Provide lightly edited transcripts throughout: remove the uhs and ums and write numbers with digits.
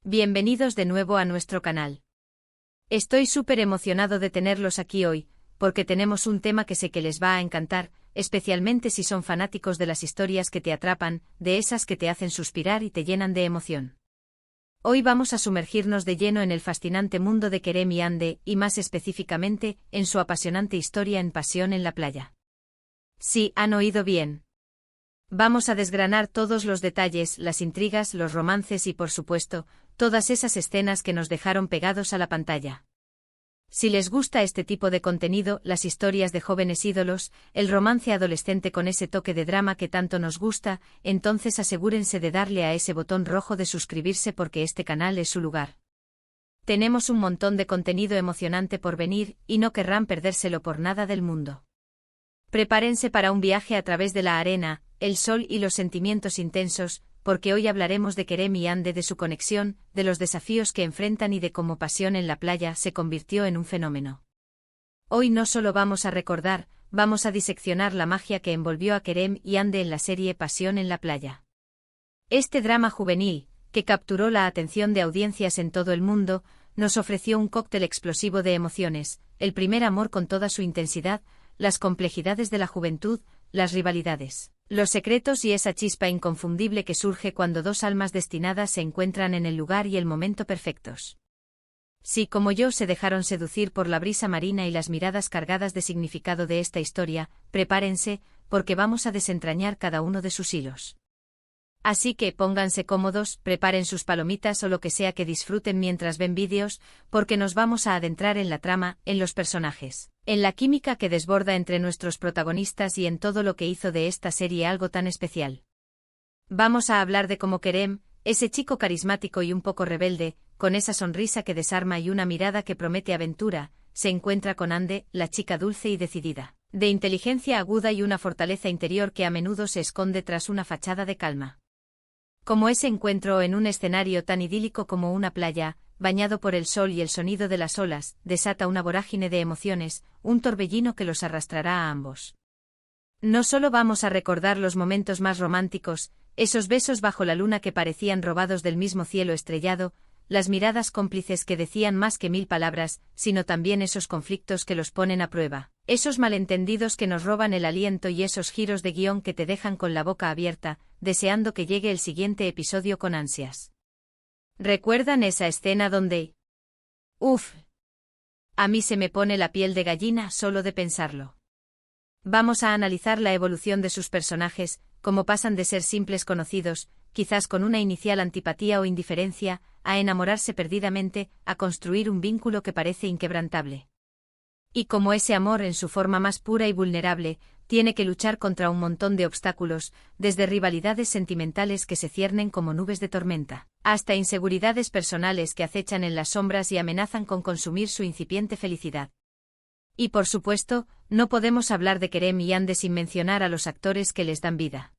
Bienvenidos de nuevo a nuestro canal. Estoy súper emocionado de tenerlos aquí hoy, porque tenemos un tema que sé que les va a encantar, especialmente si son fanáticos de las historias que te atrapan, de esas que te hacen suspirar y te llenan de emoción. Hoy vamos a sumergirnos de lleno en el fascinante mundo de Kerem y Ande, y más específicamente, en su apasionante historia en Pasión en la playa. Sí, han oído bien. Vamos a desgranar todos los detalles, las intrigas, los romances y, por supuesto, todas esas escenas que nos dejaron pegados a la pantalla. Si les gusta este tipo de contenido, las historias de jóvenes ídolos, el romance adolescente con ese toque de drama que tanto nos gusta, entonces asegúrense de darle a ese botón rojo de suscribirse porque este canal es su lugar. Tenemos un montón de contenido emocionante por venir, y no querrán perdérselo por nada del mundo. Prepárense para un viaje a través de la arena, el sol y los sentimientos intensos, porque hoy hablaremos de Kerem y Ande, de su conexión, de los desafíos que enfrentan y de cómo Pasión en la playa se convirtió en un fenómeno. Hoy no solo vamos a recordar, vamos a diseccionar la magia que envolvió a Kerem y Ande en la serie Pasión en la playa. Este drama juvenil, que capturó la atención de audiencias en todo el mundo, nos ofreció un cóctel explosivo de emociones, el primer amor con toda su intensidad, las complejidades de la juventud, las rivalidades, los secretos y esa chispa inconfundible que surge cuando dos almas destinadas se encuentran en el lugar y el momento perfectos. Si, como yo, se dejaron seducir por la brisa marina y las miradas cargadas de significado de esta historia, prepárense, porque vamos a desentrañar cada uno de sus hilos. Así que pónganse cómodos, preparen sus palomitas o lo que sea que disfruten mientras ven vídeos, porque nos vamos a adentrar en la trama, en los personajes, en la química que desborda entre nuestros protagonistas y en todo lo que hizo de esta serie algo tan especial. Vamos a hablar de cómo Kerem, ese chico carismático y un poco rebelde, con esa sonrisa que desarma y una mirada que promete aventura, se encuentra con Ande, la chica dulce y decidida, de inteligencia aguda y una fortaleza interior que a menudo se esconde tras una fachada de calma. Como ese encuentro en un escenario tan idílico como una playa, bañado por el sol y el sonido de las olas, desata una vorágine de emociones, un torbellino que los arrastrará a ambos. No solo vamos a recordar los momentos más románticos, esos besos bajo la luna que parecían robados del mismo cielo estrellado, las miradas cómplices que decían más que 1000 palabras, sino también esos conflictos que los ponen a prueba, esos malentendidos que nos roban el aliento y esos giros de guión que te dejan con la boca abierta, deseando que llegue el siguiente episodio con ansias. ¿Recuerdan esa escena donde? ¡Uf! A mí se me pone la piel de gallina solo de pensarlo. Vamos a analizar la evolución de sus personajes, cómo pasan de ser simples conocidos, quizás con una inicial antipatía o indiferencia, a enamorarse perdidamente, a construir un vínculo que parece inquebrantable. Y cómo ese amor en su forma más pura y vulnerable, tiene que luchar contra un montón de obstáculos, desde rivalidades sentimentales que se ciernen como nubes de tormenta, hasta inseguridades personales que acechan en las sombras y amenazan con consumir su incipiente felicidad. Y por supuesto, no podemos hablar de Kerem y Ande sin mencionar a los actores que les dan vida.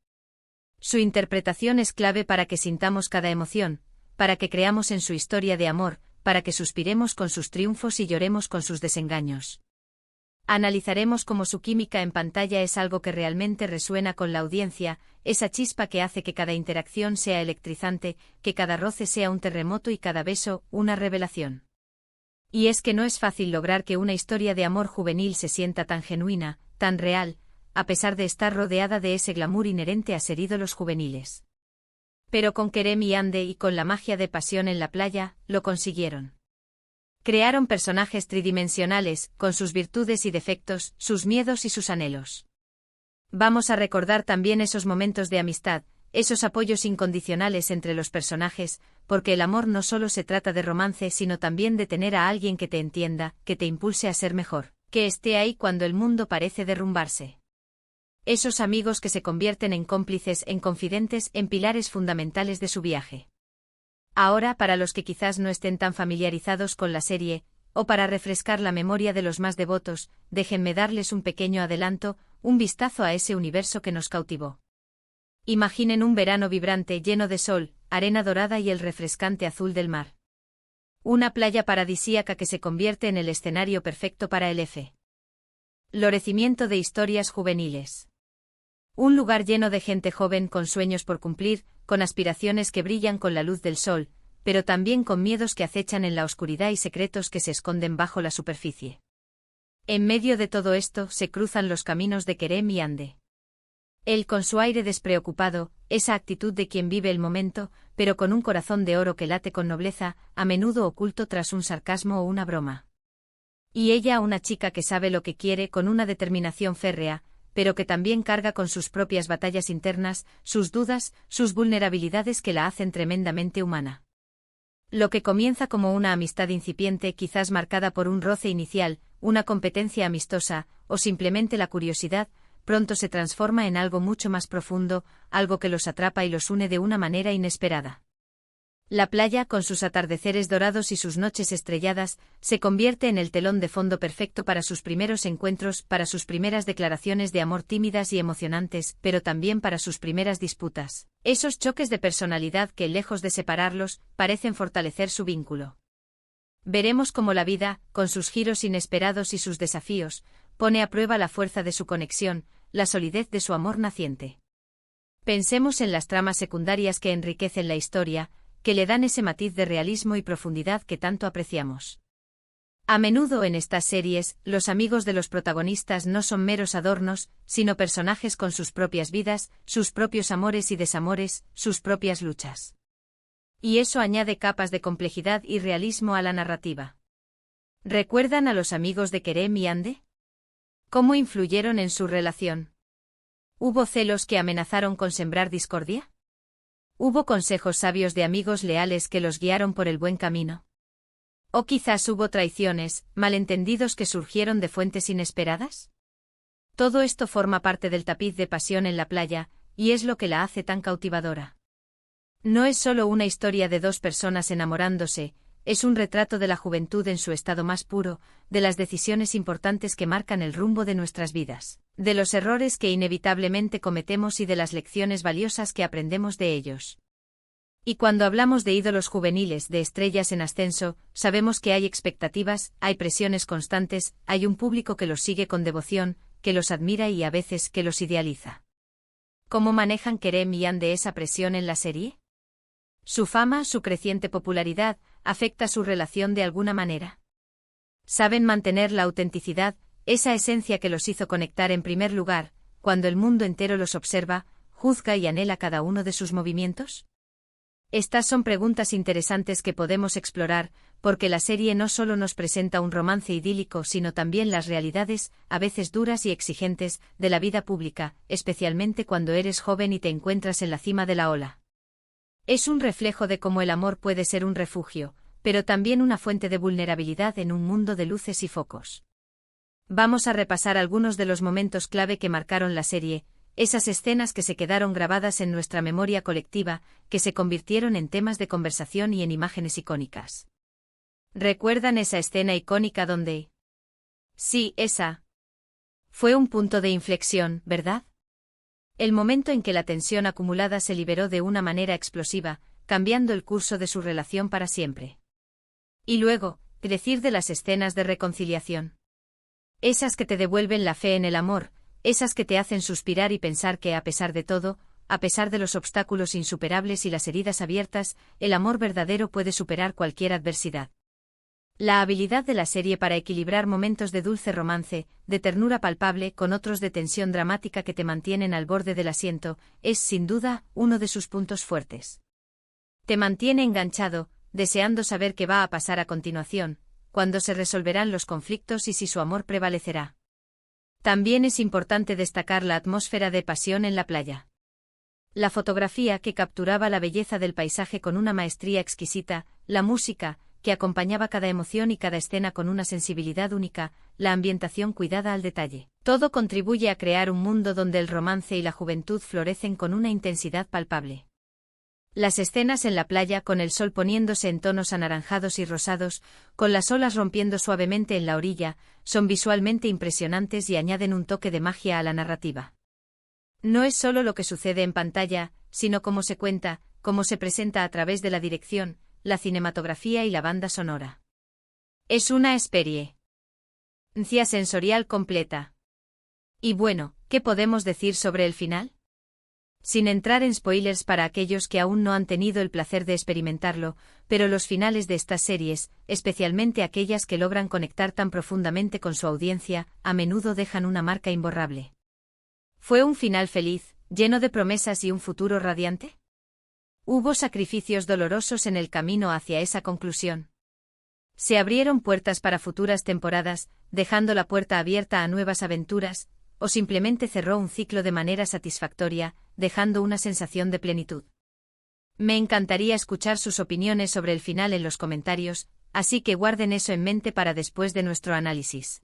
Su interpretación es clave para que sintamos cada emoción, para que creamos en su historia de amor, para que suspiremos con sus triunfos y lloremos con sus desengaños. Analizaremos cómo su química en pantalla es algo que realmente resuena con la audiencia, esa chispa que hace que cada interacción sea electrizante, que cada roce sea un terremoto y cada beso, una revelación. Y es que no es fácil lograr que una historia de amor juvenil se sienta tan genuina, tan real, a pesar de estar rodeada de ese glamour inherente a ser ídolos juveniles. Pero con Kerem y Ande y con la magia de Pasión en la playa, lo consiguieron. Crearon personajes tridimensionales, con sus virtudes y defectos, sus miedos y sus anhelos. Vamos a recordar también esos momentos de amistad, esos apoyos incondicionales entre los personajes, porque el amor no solo se trata de romance sino también de tener a alguien que te entienda, que te impulse a ser mejor, que esté ahí cuando el mundo parece derrumbarse. Esos amigos que se convierten en cómplices, en confidentes, en pilares fundamentales de su viaje. Ahora, para los que quizás no estén tan familiarizados con la serie, o para refrescar la memoria de los más devotos, déjenme darles un pequeño adelanto, un vistazo a ese universo que nos cautivó. Imaginen un verano vibrante lleno de sol, arena dorada y el refrescante azul del mar. Una playa paradisíaca que se convierte en el escenario perfecto para el florecimiento de historias juveniles. Un lugar lleno de gente joven con sueños por cumplir, con aspiraciones que brillan con la luz del sol, pero también con miedos que acechan en la oscuridad y secretos que se esconden bajo la superficie. En medio de todo esto se cruzan los caminos de Kerem y Ande. Él con su aire despreocupado, esa actitud de quien vive el momento, pero con un corazón de oro que late con nobleza, a menudo oculto tras un sarcasmo o una broma. Y ella una chica que sabe lo que quiere con una determinación férrea, pero que también carga con sus propias batallas internas, sus dudas, sus vulnerabilidades que la hacen tremendamente humana. Lo que comienza como una amistad incipiente, quizás marcada por un roce inicial, una competencia amistosa, o simplemente la curiosidad, pronto se transforma en algo mucho más profundo, algo que los atrapa y los une de una manera inesperada. La playa, con sus atardeceres dorados y sus noches estrelladas, se convierte en el telón de fondo perfecto para sus primeros encuentros, para sus primeras declaraciones de amor tímidas y emocionantes, pero también para sus primeras disputas. Esos choques de personalidad que, lejos de separarlos, parecen fortalecer su vínculo. Veremos cómo la vida, con sus giros inesperados y sus desafíos, pone a prueba la fuerza de su conexión, la solidez de su amor naciente. Pensemos en las tramas secundarias que enriquecen la historia, que le dan ese matiz de realismo y profundidad que tanto apreciamos. A menudo en estas series, los amigos de los protagonistas no son meros adornos, sino personajes con sus propias vidas, sus propios amores y desamores, sus propias luchas. Y eso añade capas de complejidad y realismo a la narrativa. ¿Recuerdan a los amigos de Kerem y Ande? ¿Cómo influyeron en su relación? ¿Hubo celos que amenazaron con sembrar discordia? ¿Hubo consejos sabios de amigos leales que los guiaron por el buen camino? ¿O quizás hubo traiciones, malentendidos que surgieron de fuentes inesperadas? Todo esto forma parte del tapiz de pasión en la playa, y es lo que la hace tan cautivadora. No es solo una historia de dos personas enamorándose, es un retrato de la juventud en su estado más puro, de las decisiones importantes que marcan el rumbo de nuestras vidas, de los errores que inevitablemente cometemos y de las lecciones valiosas que aprendemos de ellos. Y cuando hablamos de ídolos juveniles, de estrellas en ascenso, sabemos que hay expectativas, hay presiones constantes, hay un público que los sigue con devoción, que los admira y a veces que los idealiza. ¿Cómo manejan Kerem y Ande esa presión en la serie? ¿Su fama, su creciente popularidad, afecta su relación de alguna manera? ¿Saben mantener la autenticidad, esa esencia que los hizo conectar en primer lugar, cuando el mundo entero los observa, juzga y anhela cada uno de sus movimientos? Estas son preguntas interesantes que podemos explorar, porque la serie no solo nos presenta un romance idílico, sino también las realidades, a veces duras y exigentes, de la vida pública, especialmente cuando eres joven y te encuentras en la cima de la ola. Es un reflejo de cómo el amor puede ser un refugio, pero también una fuente de vulnerabilidad en un mundo de luces y focos. Vamos a repasar algunos de los momentos clave que marcaron la serie, esas escenas que se quedaron grabadas en nuestra memoria colectiva, que se convirtieron en temas de conversación y en imágenes icónicas. ¿Recuerdan esa escena icónica donde? Sí, esa. Fue un punto de inflexión, ¿verdad? El momento en que la tensión acumulada se liberó de una manera explosiva, cambiando el curso de su relación para siempre. Y luego, ¿qué decir de las escenas de reconciliación? Esas que te devuelven la fe en el amor, esas que te hacen suspirar y pensar que a pesar de todo, a pesar de los obstáculos insuperables y las heridas abiertas, el amor verdadero puede superar cualquier adversidad. La habilidad de la serie para equilibrar momentos de dulce romance, de ternura palpable con otros de tensión dramática que te mantienen al borde del asiento, es sin duda uno de sus puntos fuertes. Te mantiene enganchado, deseando saber qué va a pasar a continuación, cuándo se resolverán los conflictos y si su amor prevalecerá. También es importante destacar la atmósfera de pasión en la playa. La fotografía que capturaba la belleza del paisaje con una maestría exquisita, la música, que acompañaba cada emoción y cada escena con una sensibilidad única, la ambientación cuidada al detalle. Todo contribuye a crear un mundo donde el romance y la juventud florecen con una intensidad palpable. Las escenas en la playa con el sol poniéndose en tonos anaranjados y rosados, con las olas rompiendo suavemente en la orilla, son visualmente impresionantes y añaden un toque de magia a la narrativa. No es solo lo que sucede en pantalla, sino cómo se cuenta, cómo se presenta a través de la dirección, la cinematografía y la banda sonora. Es una experiencia sensorial completa. Y bueno, ¿qué podemos decir sobre el final? Sin entrar en spoilers para aquellos que aún no han tenido el placer de experimentarlo, pero los finales de estas series, especialmente aquellas que logran conectar tan profundamente con su audiencia, a menudo dejan una marca imborrable. ¿Fue un final feliz, lleno de promesas y un futuro radiante? ¿Hubo sacrificios dolorosos en el camino hacia esa conclusión? ¿Se abrieron puertas para futuras temporadas, dejando la puerta abierta a nuevas aventuras, o simplemente cerró un ciclo de manera satisfactoria, dejando una sensación de plenitud? Me encantaría escuchar sus opiniones sobre el final en los comentarios, así que guarden eso en mente para después de nuestro análisis.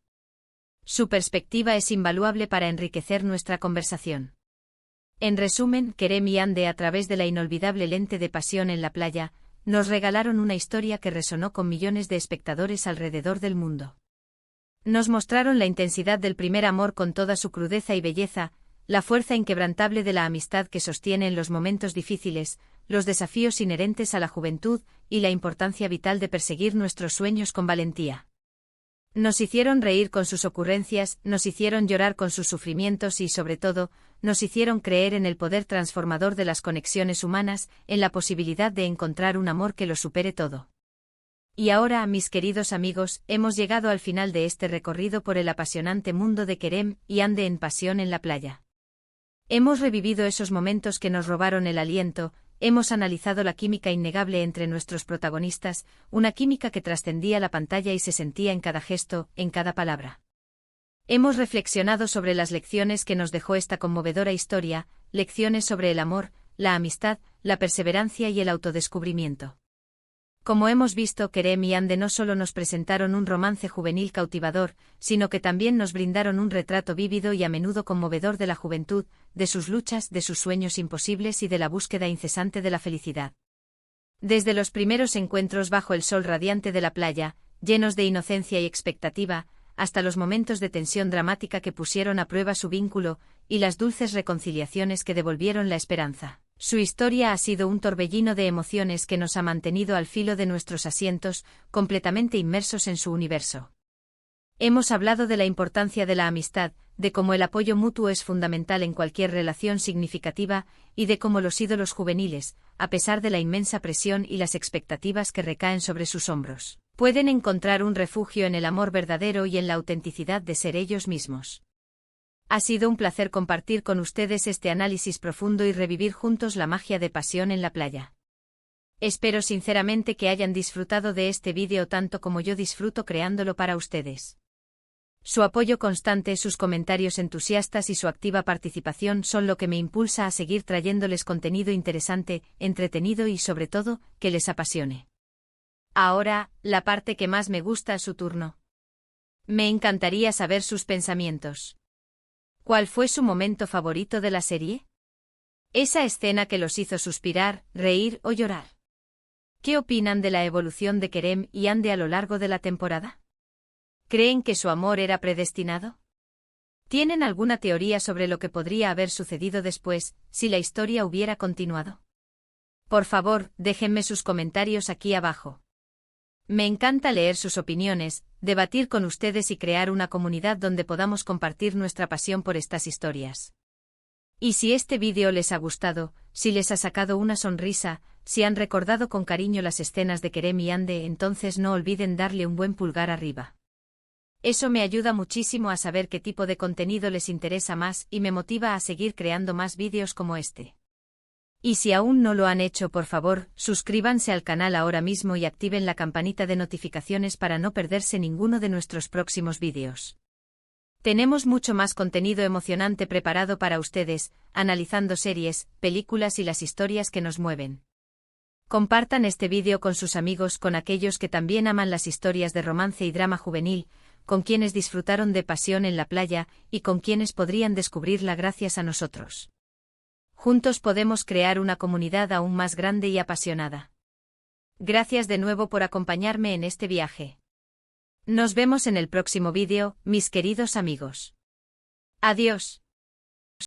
Su perspectiva es invaluable para enriquecer nuestra conversación. En resumen, Kerem y Ande, a través de la inolvidable lente de Pasión en la playa, nos regalaron una historia que resonó con millones de espectadores alrededor del mundo. Nos mostraron la intensidad del primer amor con toda su crudeza y belleza, la fuerza inquebrantable de la amistad que sostiene en los momentos difíciles, los desafíos inherentes a la juventud y la importancia vital de perseguir nuestros sueños con valentía. Nos hicieron reír con sus ocurrencias, nos hicieron llorar con sus sufrimientos y, sobre todo, nos hicieron creer en el poder transformador de las conexiones humanas, en la posibilidad de encontrar un amor que lo supere todo. Y ahora, mis queridos amigos, hemos llegado al final de este recorrido por el apasionante mundo de Kerem y Ande en Pasión en la playa. Hemos revivido esos momentos que nos robaron el aliento, hemos analizado la química innegable entre nuestros protagonistas, una química que trascendía la pantalla y se sentía en cada gesto, en cada palabra. Hemos reflexionado sobre las lecciones que nos dejó esta conmovedora historia, lecciones sobre el amor, la amistad, la perseverancia y el autodescubrimiento. Como hemos visto, Kerem y Ande no solo nos presentaron un romance juvenil cautivador, sino que también nos brindaron un retrato vívido y a menudo conmovedor de la juventud, de sus luchas, de sus sueños imposibles y de la búsqueda incesante de la felicidad. Desde los primeros encuentros bajo el sol radiante de la playa, llenos de inocencia y expectativa, hasta los momentos de tensión dramática que pusieron a prueba su vínculo, y las dulces reconciliaciones que devolvieron la esperanza. Su historia ha sido un torbellino de emociones que nos ha mantenido al filo de nuestros asientos, completamente inmersos en su universo. Hemos hablado de la importancia de la amistad, de cómo el apoyo mutuo es fundamental en cualquier relación significativa, y de cómo los ídolos juveniles, a pesar de la inmensa presión y las expectativas que recaen sobre sus hombros, pueden encontrar un refugio en el amor verdadero y en la autenticidad de ser ellos mismos. Ha sido un placer compartir con ustedes este análisis profundo y revivir juntos la magia de Pasión en la playa. Espero sinceramente que hayan disfrutado de este vídeo tanto como yo disfruto creándolo para ustedes. Su apoyo constante, sus comentarios entusiastas y su activa participación son lo que me impulsa a seguir trayéndoles contenido interesante, entretenido y sobre todo, que les apasione. Ahora, la parte que más me gusta es su turno. Me encantaría saber sus pensamientos. ¿Cuál fue su momento favorito de la serie? ¿Esa escena que los hizo suspirar, reír o llorar? ¿Qué opinan de la evolución de Kerem y Ande a lo largo de la temporada? ¿Creen que su amor era predestinado? ¿Tienen alguna teoría sobre lo que podría haber sucedido después, si la historia hubiera continuado? Por favor, déjenme sus comentarios aquí abajo. Me encanta leer sus opiniones, debatir con ustedes y crear una comunidad donde podamos compartir nuestra pasión por estas historias. Y si este vídeo les ha gustado, si les ha sacado una sonrisa, si han recordado con cariño las escenas de Kerem y Ande, entonces no olviden darle un buen pulgar arriba. Eso me ayuda muchísimo a saber qué tipo de contenido les interesa más y me motiva a seguir creando más vídeos como este. Y si aún no lo han hecho, por favor, suscríbanse al canal ahora mismo y activen la campanita de notificaciones para no perderse ninguno de nuestros próximos vídeos. Tenemos mucho más contenido emocionante preparado para ustedes, analizando series, películas y las historias que nos mueven. Compartan este vídeo con sus amigos, con aquellos que también aman las historias de romance y drama juvenil, con quienes disfrutaron de Pasión en la playa y con quienes podrían descubrirla gracias a nosotros. Juntos podemos crear una comunidad aún más grande y apasionada. Gracias de nuevo por acompañarme en este viaje. Nos vemos en el próximo vídeo, mis queridos amigos. Adiós.